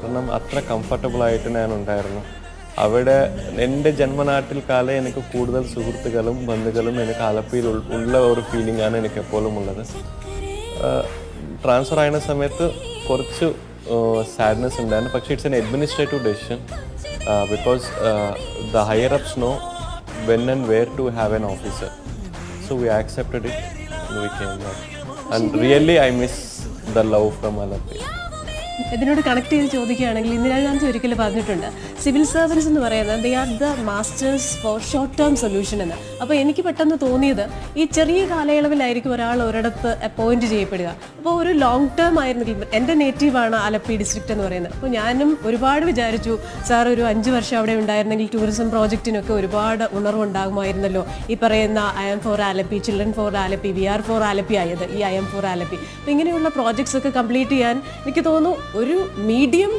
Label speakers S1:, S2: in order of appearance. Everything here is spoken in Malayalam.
S1: കാരണം അത്ര കംഫർട്ടബിളായിട്ട് ഞാനുണ്ടായിരുന്നു. അവിടെ എൻ്റെ ജന്മനാട്ടിൽ കാലം എനിക്ക് കൂടുതൽ സുഹൃത്തുക്കളും ബന്ധുക്കളും എനിക്ക് ആലപ്പിയിൽ ഉള്ള ഒരു ഫീലിംഗാണ് എനിക്ക് എപ്പോഴും ഉള്ളത്. ട്രാൻസ്ഫർ ആയിരുന്ന സമയത്ത് കുറച്ച് സാഡ്നെസ് ഉണ്ടായിരുന്നു. പക്ഷേ it's an administrative decision because the higher ups know when and where to have an officer. So we accepted it and we came back. And really I miss the love from Alappi.
S2: ഇതിനോട് കണക്ട് ചെയ്ത് ചോദിക്കുകയാണെങ്കിൽ ഇന്ദിരാഗാന്ധി ഒരിക്കലും പറഞ്ഞിട്ടുണ്ട്, സിവിൽ സർവൻസ് എന്ന് പറയുന്നത് they are the masters for short term solution എന്ന്. അപ്പോൾ എനിക്ക് പെട്ടെന്ന് തോന്നിയത് ഈ ചെറിയ കാലയളവിലായിരിക്കും ഒരാൾ ഒരിടത്ത് അപ്പോയിൻറ്റ് ചെയ്യപ്പെടുക. അപ്പോൾ ഒരു ലോങ് ടേം ആയിരുന്നെങ്കിൽ, എൻ്റെ നേറ്റീവാണ് ആലപ്പി ഡിസ്ട്രിക്റ്റ് എന്ന് പറയുന്നത്. അപ്പോൾ ഞാനും ഒരുപാട് വിചാരിച്ചു, സാർ ഒരു 5 വർഷം അവിടെ ഉണ്ടായിരുന്നെങ്കിൽ ടൂറിസം പ്രോജക്റ്റിനൊക്കെ ഒരുപാട് ഉണർവുണ്ടാകുമായിരുന്നല്ലോ. ഈ പറയുന്ന I am for Alleppey, children for Alleppey, we are for Alleppey ആയത് ഈ ഐ എം ഫോർ ആലപ്പി. അപ്പോൾ ഇങ്ങനെയുള്ള പ്രോജക്ട്സ് ഒക്കെ കംപ്ലീറ്റ് ചെയ്യാൻ എനിക്ക് തോന്നുന്നു ഒരു മീഡിയം